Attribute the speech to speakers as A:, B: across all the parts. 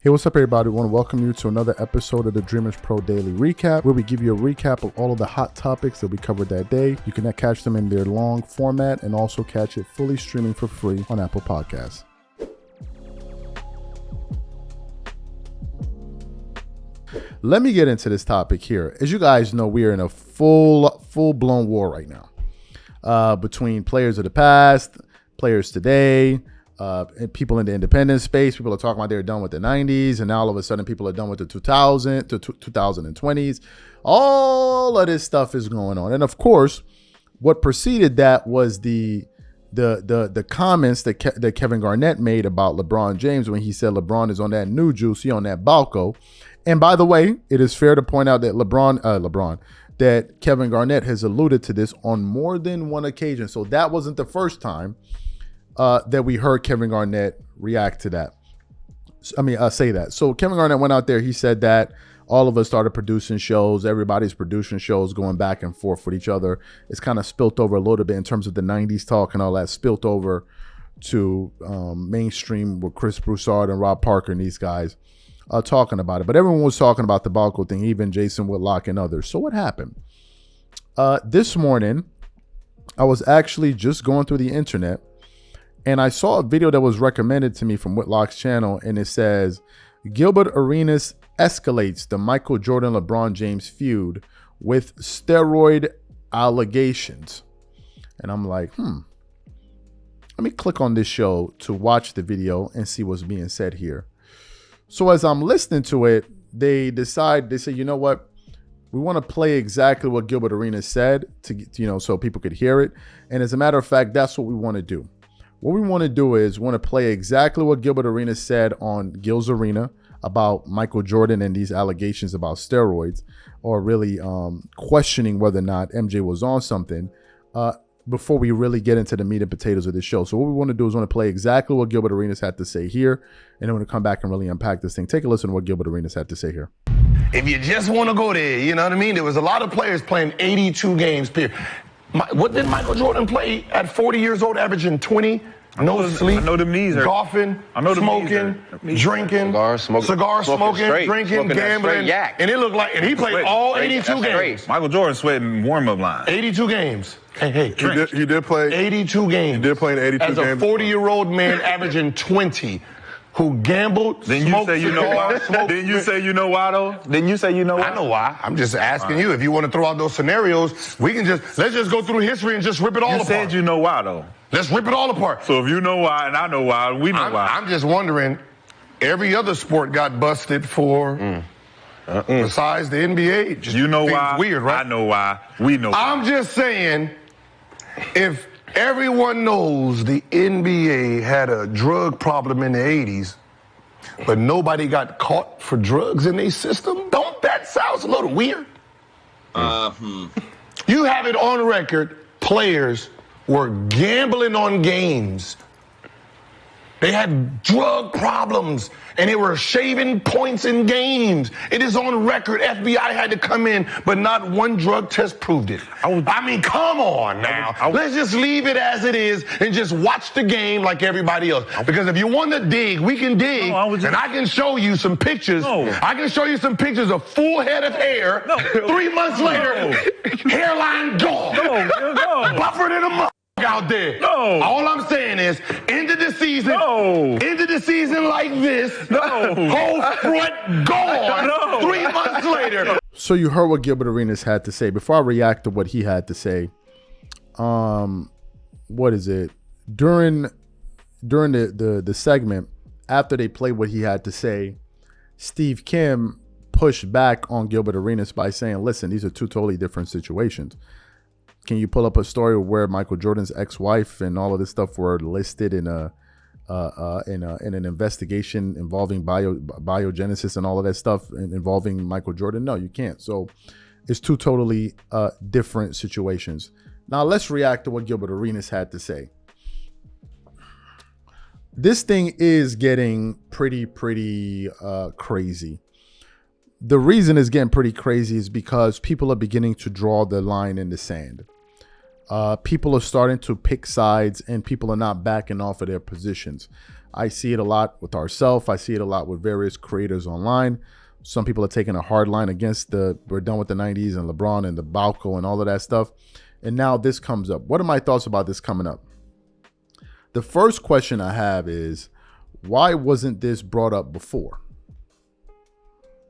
A: Hey, what's up, everybody? I want to welcome you to another episode of the Dreamerspro Daily Recap, where we give you a recap of all of the hot topics that we covered that day. You can catch them in their long format and also catch it fully streaming for free on Apple Podcasts. Let me get into this topic here. As you guys know, we are in a full-blown war right now between players of the past, players today, and people in the independent space. People are talking about they're done with the 90s, and now all of a sudden people are done with the 2020s. All of this stuff is going on. And of course, what preceded that was the comments that Kevin Garnett made about LeBron James when he said LeBron is on that new juice, he on that Balco. And by the way, it is fair to point out that that Kevin Garnett has alluded to this on more than one occasion. So that wasn't the first time that we heard Kevin Garnett react to that. Say that. So Kevin Garnett went out there. He said that all of us started producing shows. Everybody's producing shows, going back and forth with each other. It's kind of spilt over a little bit in terms of the 90s talk and all that, spilt over to mainstream with Chris Broussard and Rob Parker and these guys talking about it. But everyone was talking about the Balco thing, even Jason Whitlock and others. So what happened? This morning, I was actually just going through the internet, and I saw a video that was recommended to me from Whitlock's channel, and it says, Gilbert Arenas escalates the Michael Jordan LeBron James feud with steroid allegations. And I'm like, let me click on this show to watch the video and see what's being said here. So as I'm listening to it, they say, you know what? We want to play exactly what Gilbert Arenas said to, so people could hear it. And as a matter of fact, that's what we want to do. What we want to do is play exactly what Gilbert Arenas said on Gil's Arena about Michael Jordan and these allegations about steroids, or really questioning whether or not MJ was on something, before we really get into the meat and potatoes of this show. So what we want to do is play exactly what Gilbert Arenas had to say here, and then we're going to come back and really unpack this thing. Take a listen to what Gilbert Arenas had to say here.
B: If you just want to go there, you know what I mean? There was a lot of players playing 82 games, period. What did Michael Jordan play at 40 years old, averaging 20? No sleep.
C: I know them knees are
B: golfing, smoking, drinking, cigar smoking, drinking, gambling, and it looked like, and he played all 82 games.
C: Michael Jordan sweating warm-up line.
B: 82 games. Hey,
D: he did play
B: 82 games.
D: He did play in 82 games.
B: As a 40-year-old man averaging 20. Who gambled,
C: Then you say you know why? Then you say you know why, though? Then you say you know why?
B: I know why. I'm just asking you. If you want to throw out those scenarios, let's just go through history and just rip it all apart.
C: You said you know why, though.
B: Let's rip it all apart.
C: So if you know why and I know why, we know why.
B: I'm just wondering, every other sport got busted for, besides the NBA. Just
C: you know why?
B: Weird, right?
C: I know why. We know why.
B: I'm just saying, if everyone knows the NBA had a drug problem in the 80s, but nobody got caught for drugs in their system, don't that sound a little weird? You have it on record, players were gambling on games. They had drug problems, and they were shaving points in games. It is on record. FBI had to come in, but not one drug test proved it. I mean, come on now. Let's just leave it as it is and just watch the game like everybody else. Because if you want to dig, we can dig, and I can show you some pictures. I can show you some pictures of full head of hair. 3 months later, hairline gone. Buffered in a month. Out there.
C: No.
B: All I'm saying is, end of the season. No. End of the season like this.
C: No.
B: Whole front gone. No. 3 months later.
A: So you heard what Gilbert Arenas had to say. Before I react to what he had to say, what is it? During the segment, after they played what he had to say, Steve Kim pushed back on Gilbert Arenas by saying, listen, these are two totally different situations. Can you pull up a story where Michael Jordan's ex-wife and all of this stuff were listed in an investigation involving biogenesis and all of that stuff involving Michael Jordan? No, you can't. So it's two totally different situations. Now let's react to what Gilbert Arenas had to say. This thing is getting pretty crazy. The reason it's getting pretty crazy is because people are beginning to draw the line in the sand. People are starting to pick sides, and people are not backing off of their positions. I see it a lot with ourselves. I see it a lot with various creators online. Some people are taking a hard line against we're done with the 90s and LeBron and the Balco and all of that stuff. And now this comes up. What are my thoughts about this coming up? The first question I have is, why wasn't this brought up before?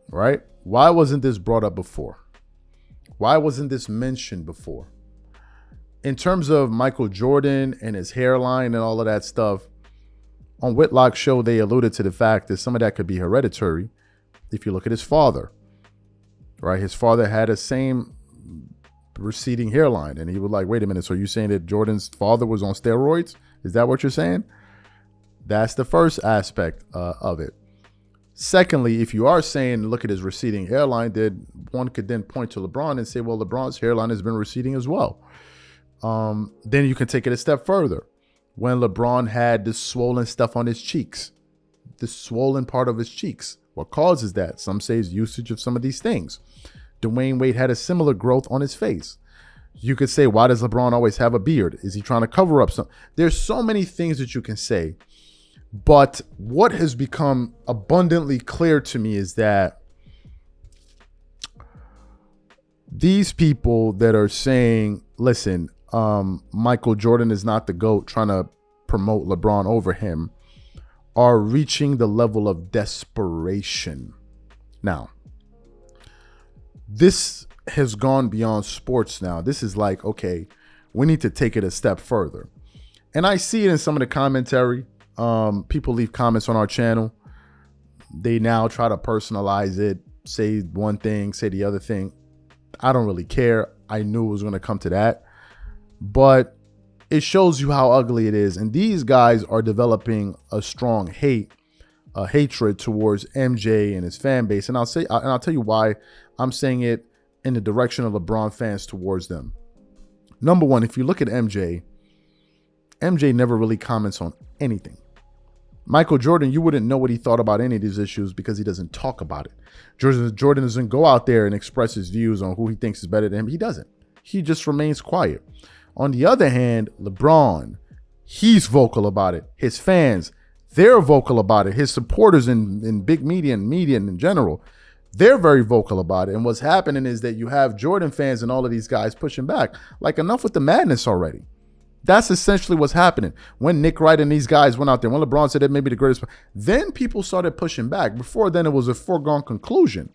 A: Right? Why wasn't this brought up before? Why wasn't this mentioned before? In terms of Michael Jordan and his hairline and all of that stuff, on Whitlock's show, they alluded to the fact that some of that could be hereditary. If you look at his father, right? His father had the same receding hairline. And he was like, wait a minute, so you're saying that Jordan's father was on steroids? Is that what you're saying? That's the first aspect of it. Secondly, if you are saying, look at his receding hairline, then one could then point to LeBron and say, well, LeBron's hairline has been receding as well. Then you can take it a step further. When LeBron had this swollen stuff on his cheeks, this swollen part of his cheeks, what causes that? Some say is usage of some of these things. Dwayne Wade had a similar growth on his face. You could say, why does LeBron always have a beard? Is he trying to cover up something? There's so many things that you can say. But what has become abundantly clear to me is that these people that are saying, listen, Michael Jordan is not the GOAT, trying to promote LeBron over him, are reaching the level of desperation. Now, this has gone beyond sports now. This is like, okay, we need to take it a step further. And I see it in some of the commentary. People leave comments on our channel. They now try to personalize it, say one thing, say the other thing. I don't really care. I knew it was going to come to that. But it shows you how ugly it is. And these guys are developing a strong hatred towards MJ and his fan base. And I'll tell you why I'm saying it in the direction of LeBron fans towards them. Number one, if you look at MJ never really comments on anything. Michael Jordan, you wouldn't know what he thought about any of these issues because he doesn't talk about it. Jordan doesn't go out there and express his views on who he thinks is better than him. He doesn't. He just remains quiet. On the other hand, LeBron, he's vocal about it. His fans, they're vocal about it. His supporters in big media and media in general, they're very vocal about it. And what's happening is that you have Jordan fans and all of these guys pushing back. Like, enough with the madness already. That's essentially what's happening. When Nick Wright and these guys went out there, when LeBron said that may be the greatest, then people started pushing back. Before then, it was a foregone conclusion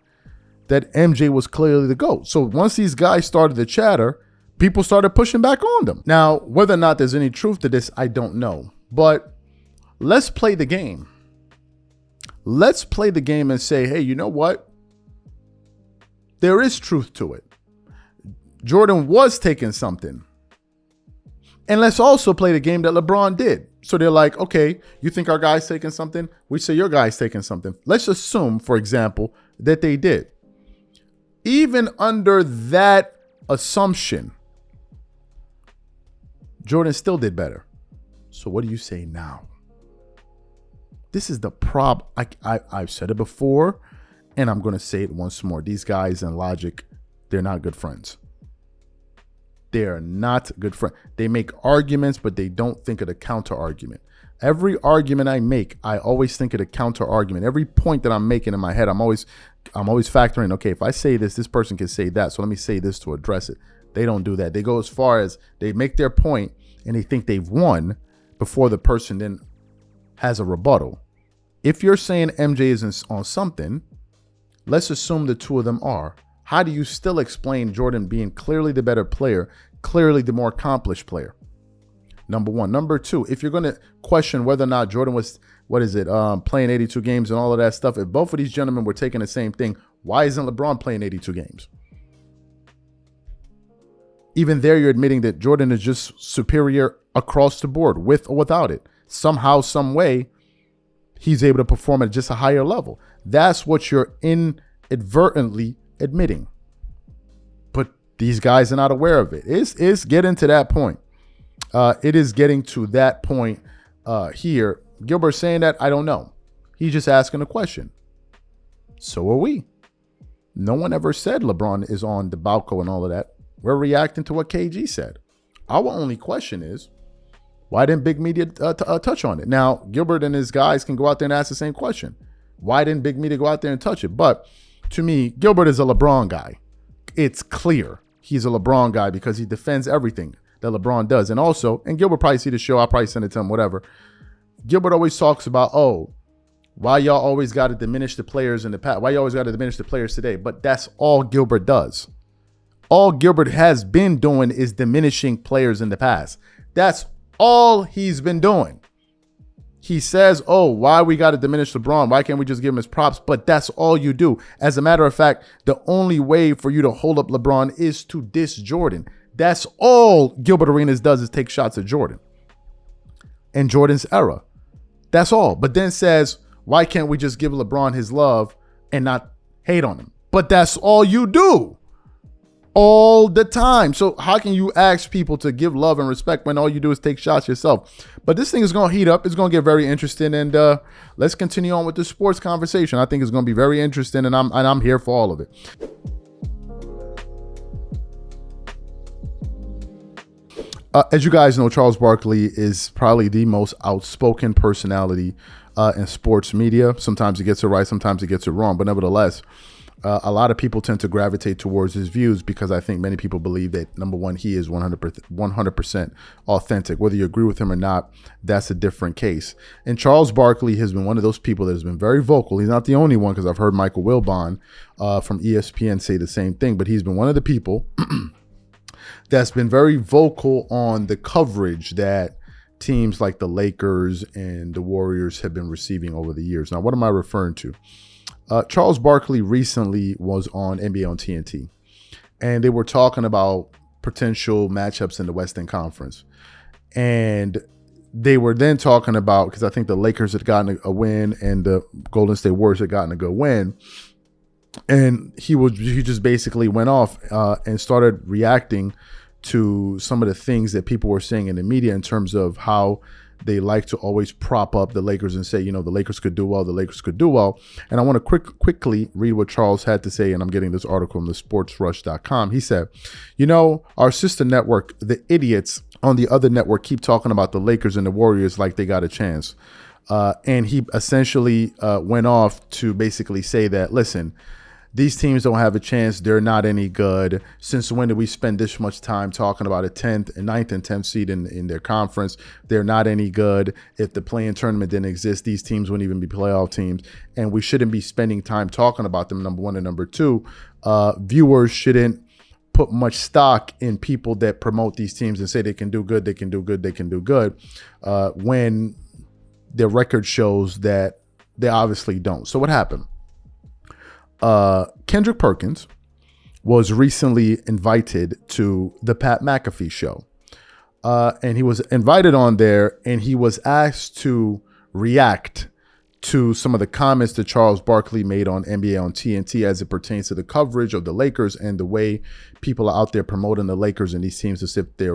A: that MJ was clearly the GOAT. So once these guys started to chatter, people started pushing back on them. Now, whether or not there's any truth to this, I don't know. But let's play the game. Let's play the game and say, hey, you know what? There is truth to it. Jordan was taking something. And let's also play the game that LeBron did. So they're like, okay, you think our guy's taking something? We say your guy's taking something. Let's assume, for example, that they did. Even under that assumption, Jordan still did better. So what do you say now? This is the problem. I've said it before, and I'm going to say it once more. These guys in Logic, they're not good friends. They're not good friends. They make arguments, but they don't think of the counter argument. Every argument I make, I always think of the counter argument. Every point that I'm making in my head, I'm always factoring, okay, if I say this, this person can say that. So let me say this to address it. They don't do that. They go as far as they make their point and they think they've won before the person then has a rebuttal. If you're saying MJ is on something, let's assume the two of them are. How do you still explain Jordan being clearly the better player, clearly the more accomplished player? Number one. Number two, if you're going to question whether or not Jordan was, playing 82 games and all of that stuff, if both of these gentlemen were taking the same thing, why isn't LeBron playing 82 games? Even there, you're admitting that Jordan is just superior across the board, with or without it. Somehow, some way, he's able to perform at just a higher level. That's what you're inadvertently admitting. But these guys are not aware of it. It's getting to that point. It is getting to that point here. Gilbert saying that, I don't know. He's just asking a question. So are we. No one ever said LeBron is on the Balco and all of that. We're reacting to what KG said. Our only question is, Why didn't big media touch on it? Now, Gilbert and his guys can go out there and ask the same question. Why didn't big media go out there and touch it? But to me, Gilbert is a LeBron guy. It's clear he's a LeBron guy because he defends everything that LeBron does. And also, and Gilbert probably see the show, I'll probably send it to him, whatever. Gilbert always talks about, why y'all always got to diminish the players in the past? Why you always got to diminish the players today? But that's all Gilbert does. All Gilbert has been doing is diminishing players in the past. That's all he's been doing. He says, why we got to diminish LeBron? Why can't we just give him his props? But that's all you do. As a matter of fact, the only way for you to hold up LeBron is to diss Jordan. That's all Gilbert Arenas does is take shots at Jordan and Jordan's era. That's all. But then says, why can't we just give LeBron his love and not hate on him? But that's all you do. All the time. So how can you ask people to give love and respect when all you do is take shots yourself? But this thing is going to heat up. It's going to get very interesting. And let's continue on with the sports conversation. I think it's going to be very interesting, and I'm here for all of it. As you guys know, Charles Barkley is probably the most outspoken personality in sports media. Sometimes he gets it right, sometimes he gets it wrong. But nevertheless, a lot of people tend to gravitate towards his views because I think many people believe that, number one, he is 100% authentic. Whether you agree with him or not, that's a different case. And Charles Barkley has been one of those people that has been very vocal. He's not the only one, because I've heard Michael Wilbon from ESPN say the same thing. But he's been one of the people that's been very vocal on the coverage that teams like the Lakers and the Warriors have been receiving over the years. Now, what am I referring to? Charles Barkley recently was on NBA on TNT, and they were talking about potential matchups in the Western Conference. And they were then talking about, because I think the Lakers had gotten a win and the Golden State Warriors had gotten a good win. And he just basically went off and started reacting to some of the things that people were saying in the media in terms of how they like to always prop up the Lakers and say, the Lakers could do well, the Lakers could do well. And I want to quickly read what Charles had to say, and I'm getting this article from the sportsrush.com. He said, our sister network, the idiots on the other network, keep talking about the Lakers and the Warriors like they got a chance. And he essentially went off to basically say that, listen, these teams don't have a chance. They're not any good. Since when did we spend this much time talking about a 10th and 9th and 10th seed in their conference? They're not any good. If the play-in tournament didn't exist, these teams wouldn't even be playoff teams. And we shouldn't be spending time talking about them, number one. And number two, viewers shouldn't put much stock in people that promote these teams and say they can do good, they can do good, they can do good, when their record shows that they obviously don't. So what happened? Kendrick Perkins was recently invited to the Pat McAfee show. And he was invited on there, and he was asked to react to some of the comments that Charles Barkley made on NBA on TNT as it pertains to the coverage of the Lakers and the way people are out there promoting the Lakers and these teams as if they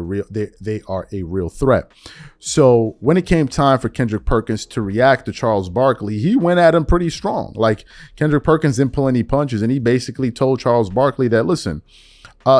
A: are a real threat. So when it came time for Kendrick Perkins to react to Charles Barkley, he went at him pretty strong. Like, Kendrick Perkins didn't pull any punches, and he basically told Charles Barkley that, listen,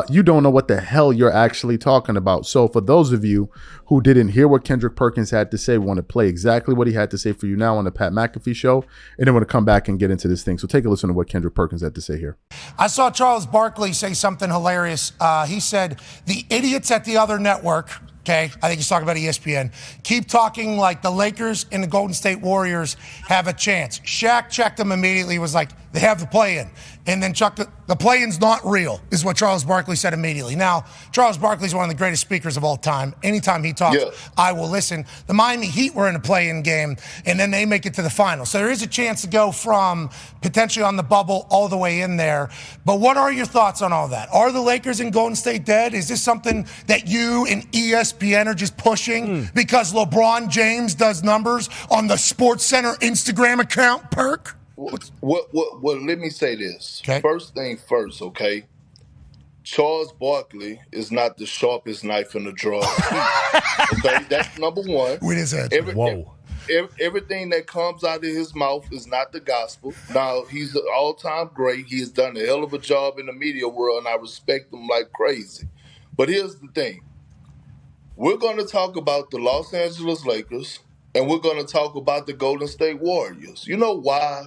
A: you don't know what the hell you're actually talking about. So for those of you who didn't hear what Kendrick Perkins had to say, we want to play exactly what he had to say for you now on the Pat McAfee show, and then we're going to come back and get into this thing. So take a listen to what Kendrick Perkins had to say here.
E: I saw Charles Barkley say something hilarious. He said, the idiots at the other network, okay, I think he's talking about ESPN, keep talking like the Lakers and the Golden State Warriors have a chance. Shaq checked him immediately, was like, they have the play-in. And then Chuck, the play-in's not real, is what Charles Barkley said immediately. Now, Charles Barkley's one of the greatest speakers of all time. Anytime he talks, I will listen. The Miami Heat were in a play-in game, and then they make it to the final. So there is a chance to go from potentially on the bubble all the way in there. But what are your thoughts on all that? Are the Lakers and Golden State dead? Is this something that you and ESPN are just pushing because LeBron James does numbers on the SportsCenter Instagram account, Perk?
F: Well, let me say this.
E: Okay.
F: First thing first, okay? Charles Barkley is not the sharpest knife in the drawer. Okay, that's number one.
E: With his head.
F: Everything that comes out of his mouth is not the gospel. Now, he's an all-time great. He has done a hell of a job in the media world, and I respect him like crazy. But here's the thing. we're going to talk about the Los Angeles Lakers and we're going to talk about the Golden State Warriors. You know why?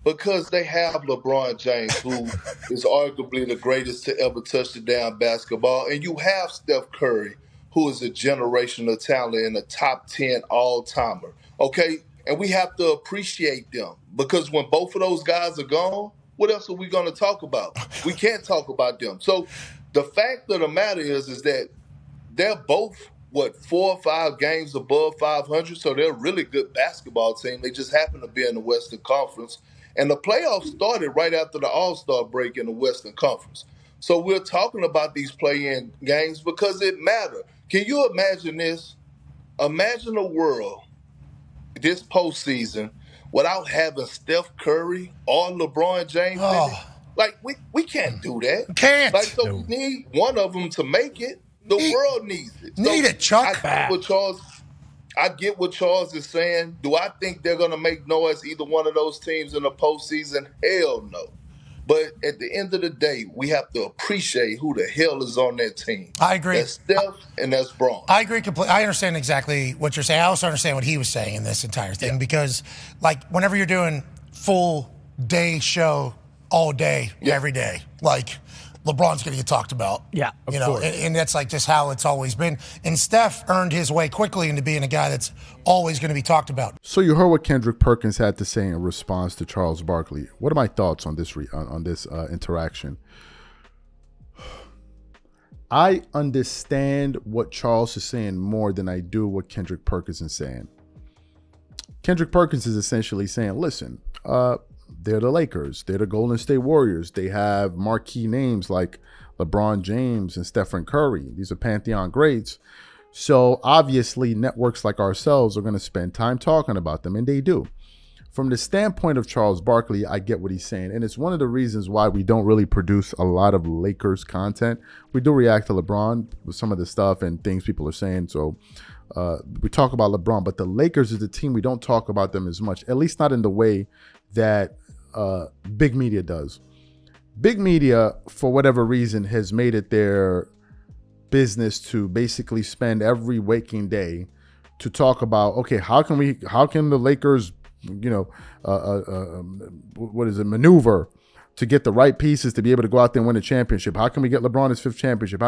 F: Because they have LeBron James, who is arguably the greatest to ever touch the damn basketball, and you have Steph Curry, who is a generational talent and a top 10 all-timer, okay? And we have to appreciate them because when both of those guys are gone, what else are we going to talk about? We can't talk about them. So the fact of the matter is that they're both, 4 or 5 games above 500, so they're a really good basketball team. They just happen to be in the Western Conference. And the playoffs started right after the All-Star break in the Western Conference. So we're talking about these play-in games because it matters. Can you imagine this? Imagine a world this postseason without having Steph Curry or LeBron James in it. Like, we can't do that.
E: Can't.
F: Like, so we need one of them to make it. The world needs it.
E: Need it, Chuck.
F: I get what Charles is saying. Do I think they're going to make noise, either one of those teams in the postseason? Hell no. But at the end of the day, we have to appreciate who the hell is on that team.
E: I agree.
F: That's Steph and that's Braun.
E: I agree completely. I understand exactly what you're saying. I also understand what he was saying in this entire thing because, like, whenever you're doing full day show all day, every day, like, LeBron's going to get talked about.
G: Yeah,
E: you know, and that's like just how it's always been. And Steph earned his way quickly into being a guy that's always going to be talked about.
A: So you heard what Kendrick Perkins had to say in response to Charles Barkley. What are my thoughts on this interaction? I understand what Charles is saying more than I do what Kendrick Perkins is saying. Kendrick Perkins is essentially saying, listen, they're the Lakers. They're the Golden State Warriors. They have marquee names like LeBron James and Stephen Curry. These are Pantheon greats. So obviously networks like ourselves are going to spend time talking about them, and they do. From the standpoint of Charles Barkley, I get what he's saying. And it's one of the reasons why we don't really produce a lot of Lakers content. We do react to LeBron with some of the stuff and things people are saying. So we talk about LeBron, but the Lakers is the team we don't talk about them as much, at least not in the way that big media does. Big media, for whatever reason, has made it their business to basically spend every waking day to talk about, okay, how can the Lakers, maneuver to get the right pieces to be able to go out there and win a championship? How can we get LeBron his 5th championship?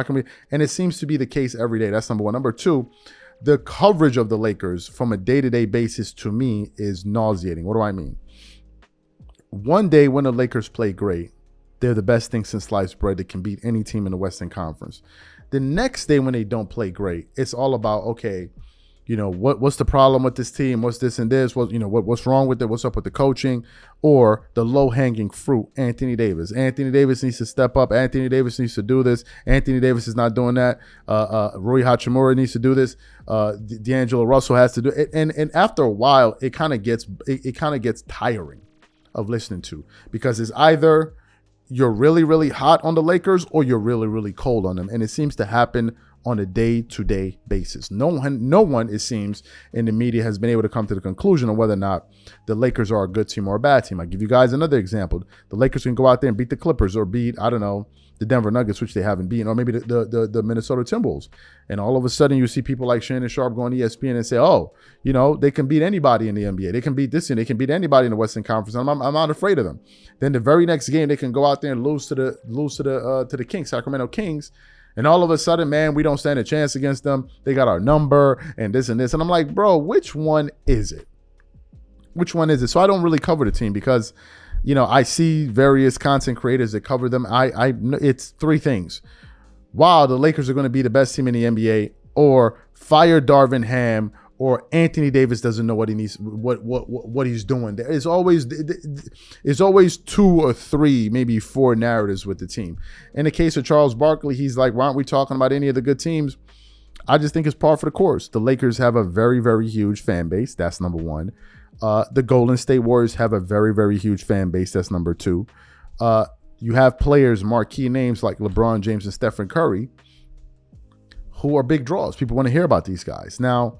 A: And it seems to be the case every day. That's number one. Number two, the coverage of the Lakers from a day-to-day basis to me is nauseating. What do I mean? One day when the Lakers play great, they're the best thing since sliced bread that can beat any team in the Western Conference. The next day when they don't play great, it's all about, okay, what's the problem with this team? What's this and this? What's wrong with it? What's up with the coaching? Or the low-hanging fruit, Anthony Davis. Anthony Davis needs to step up. Anthony Davis needs to do this. Anthony Davis is not doing that. Rui Hachimura needs to do this. D'Angelo Russell has to do it. And after a while, it kind of gets tiring of listening to, because it's either you're really, really hot on the Lakers or you're really, really cold on them. And it seems to happen on a day-to-day basis. No one, it seems, in the media has been able to come to the conclusion of whether or not the Lakers are a good team or a bad team. I'll give you guys another example. The Lakers can go out there and beat the Clippers or beat, I don't know, the Denver Nuggets, which they haven't beaten, or maybe the Minnesota Timberwolves. And all of a sudden you see people like Shannon Sharp go on ESPN and say, oh, they can beat anybody in the NBA. They can beat this and they can beat anybody in the Western Conference. And I'm not afraid of them. Then the very next game they can go out there and lose to the Kings, Sacramento Kings. And all of a sudden, man, we don't stand a chance against them. They got our number and this and this. And I'm like, bro, which one is it? Which one is it? So I don't really cover the team because, I see various content creators that cover them. It's 3 things. Wow, the Lakers are going to be the best team in the NBA, or fire Darvin Ham, or Anthony Davis doesn't know what he needs, what he's doing. There's always 2 or 3, maybe 4 narratives with the team. In the case of Charles Barkley, he's like, why aren't we talking about any of the good teams? I just think it's par for the course. The Lakers have a very, very huge fan base. That's number one. The Golden State Warriors have a very, very huge fan base. That's number 2. You have players, marquee names like LeBron James and Stephen Curry, who are big draws. People want to hear about these guys. Now,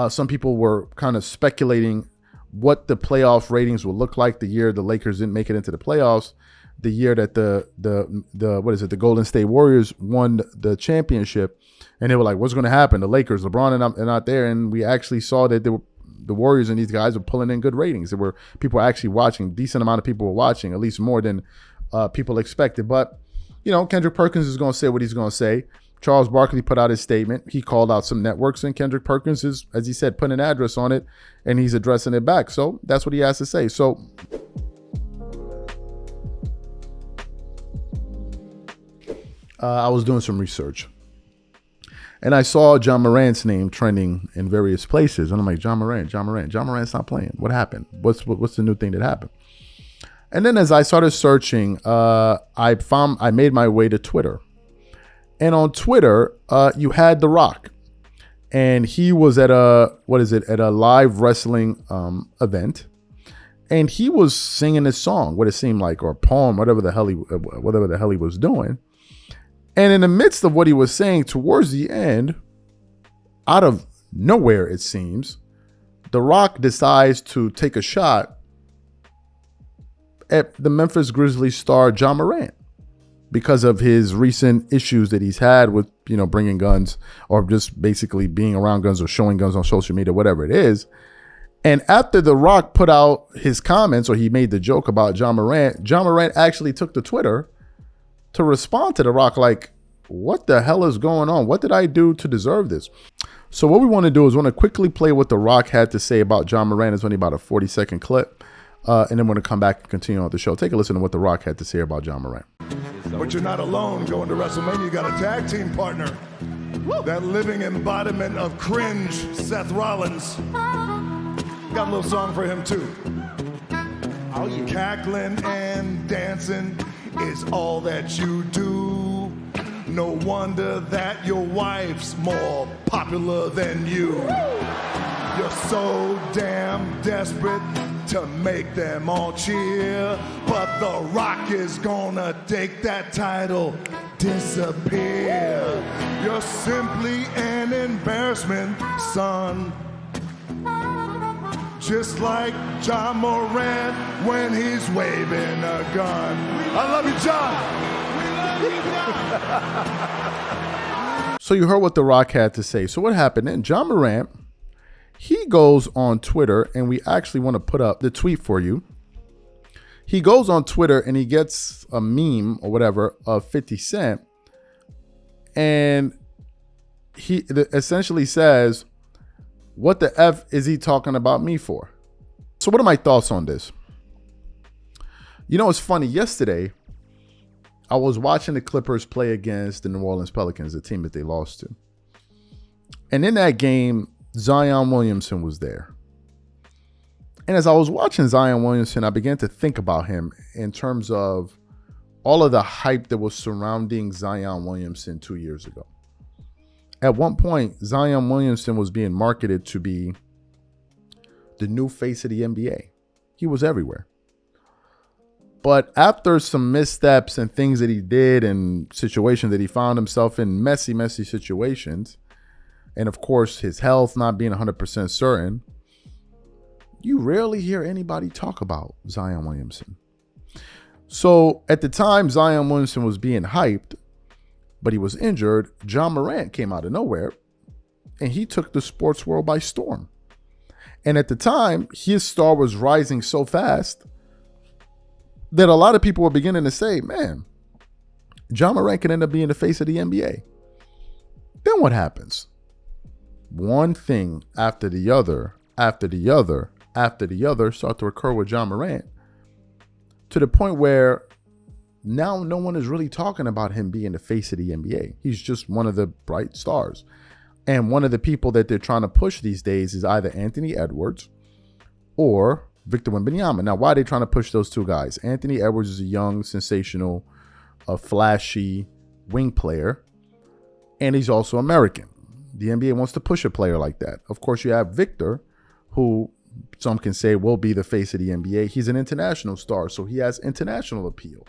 A: some people were kind of speculating what the playoff ratings will look like the year the Lakers didn't make it into the playoffs. the year that the what is it, the Golden State Warriors won the championship, and they were like, what's going to happen? The Lakers, LeBron are not there, and we actually saw that the Warriors and these guys were pulling in good ratings. There were people actually watching, decent amount of people were watching, at least more than people expected. But Kendrick Perkins is going to say what he's going to say. Charles Barkley put out his statement. He called out some networks, and Kendrick Perkins is, as he said, putting an address on it, and he's addressing it back. So that's what he has to say. So I was doing some research, and I saw Ja Morant's name trending in various places, and I'm like, Ja Morant's not playing. What happened? What's the new thing that happened? And then as I started searching, I made my way to Twitter. And on Twitter, you had The Rock, and he was at a live wrestling event, and he was singing this song, what it seemed like, or a poem, whatever the hell he was doing. And in the midst of what he was saying, towards the end, out of nowhere, it seems, The Rock decides to take a shot at the Memphis Grizzlies star Ja Morant, because of his recent issues that he's had with, bringing guns, or just basically being around guns or showing guns on social media, whatever it is. And after The Rock put out his comments, or he made the joke about Ja Morant actually took to Twitter to respond to The Rock like, what the hell is going on? What did I do to deserve this? So what we want to do is want to quickly play what The Rock had to say about Ja Morant. It's only about a 40-second clip. And then we're going to come back and continue on the show. Take a listen to what The Rock had to say about Ja Morant.
B: But you're not alone going to WrestleMania. You got a tag team partner. That living embodiment of cringe, Seth Rollins. Got a little song for him, too. Cackling and dancing is all that you do. No wonder that your wife's more popular than you. You're so damn desperate to make them all cheer, but The Rock is gonna take that title, disappear. You're simply an embarrassment, son. Just like Ja Morant when he's waving a gun. I love you, Ja.
A: So you heard what The Rock had to say. So what happened then? Ja Morant, he goes on Twitter, and we actually want to put up the tweet for you. He goes on Twitter and he gets a meme or whatever of 50 Cent. And he essentially says, what the F is he talking about me for? So what are my thoughts on this? It's funny. Yesterday, I was watching the Clippers play against the New Orleans Pelicans, the team that they lost to. And in that game, Zion Williamson was there. And as I was watching Zion Williamson, I began to think about him in terms of all of the hype that was surrounding Zion Williamson 2 years ago. At one point, Zion Williamson was being marketed to be the new face of the NBA. He was everywhere. But after some missteps and things that he did and situations that he found himself in, messy situations, and of course, his health not being 100% certain, you rarely hear anybody talk about Zion Williamson. So at the time Zion Williamson was being hyped, but he was injured, Ja Morant came out of nowhere, and he took the sports world by storm. And at the time, his star was rising so fast that a lot of people were beginning to say, man, Ja Morant can end up being the face of the NBA. Then what happens? One thing after the other start to occur with Ja Morant, to the point where now no one is really talking about him being the face of the NBA. He's just one of the bright stars. And one of the people that they're trying to push these days is either Anthony Edwards or Victor Wembanyama. Now, why are they trying to push those two guys? Anthony Edwards is a young, sensational, flashy wing player, and he's also American. The NBA wants to push a player like that. Of course, you have Victor, who some can say will be the face of the NBA. He's an international star, so he has international appeal.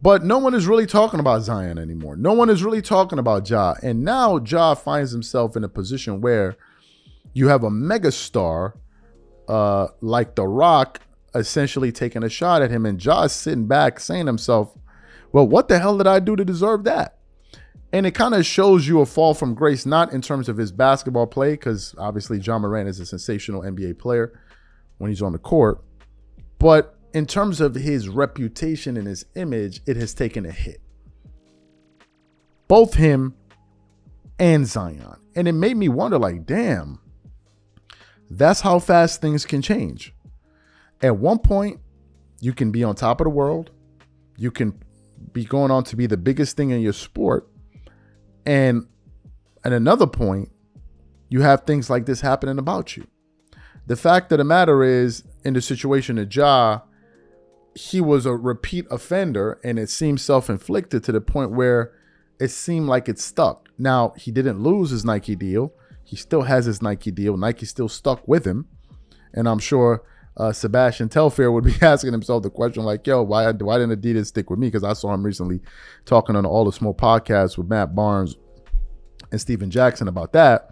A: But no one is really talking about Zion anymore. No one is really talking about Ja. And now Ja finds himself in a position where you have a megastar like The Rock essentially taking a shot at him, and Ja's sitting back saying to himself, well, what the hell did I do to deserve that? And it kind of shows you a fall from grace, not in terms of his basketball play, because obviously Ja Morant is a sensational NBA player when he's on the court, but in terms of his reputation and his image, it has taken a hit. Both him and Zion. And it made me wonder, like, damn, that's how fast things can change. At one point, you can be on top of the world. You can be going on to be the biggest thing in your sport. And at another point, you have things like this happening about you. The fact of the matter is, in the situation of Ja, he was a repeat offender, and it seemed self-inflicted to the point where it seemed like it stuck. Now, he didn't lose his Nike deal. He still has his Nike deal. Nike still stuck with him. And I'm sure Sebastian Telfair would be asking himself the question like, yo, why didn't Adidas stick with me? Because I saw him recently talking on All the Smoke podcast with Matt Barnes and Steven Jackson about that.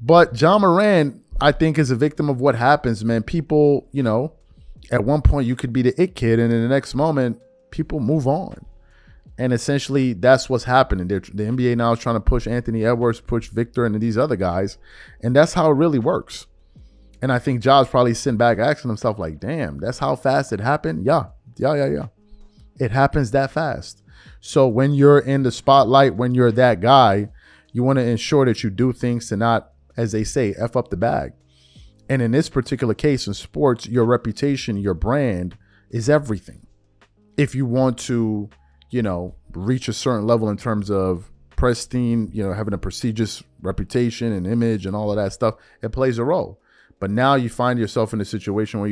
A: But Ja Morant, I think, is a victim of what happens, man. People, you know, at one point you could be the it kid, and in the next moment, people move on. And essentially, that's what's happening. The NBA now is trying to push Anthony Edwards, push Victor, and these other guys. And that's how it really works. And I think Ja's probably sitting back asking himself, like, damn, that's how fast it happened? Yeah. It happens that fast. So when you're in the spotlight, when you're that guy, you want to ensure that you do things to not, as they say, F up the bag. And in this particular case in sports, your reputation, your brand is everything. If you want to, you know, reach a certain level in terms of pristine, you know, having a prestigious reputation and image and all of that stuff, it plays a role. But now you find yourself in a situation where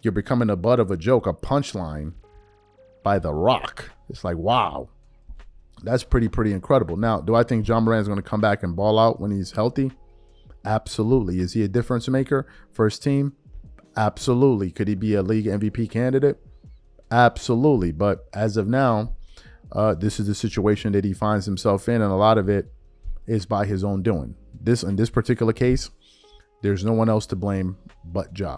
A: you're becoming the butt of a joke, a punchline by The Rock. It's like, wow, that's pretty incredible. Now, do I think Ja Morant is going to come back and ball out when he's healthy? Absolutely. Is he a difference maker? First team? Absolutely. Could he be a league MVP candidate? Absolutely. But as of now, this is the situation that he finds himself in, and a lot of it is by his own doing. In this particular case, there's no one else to blame but Ja.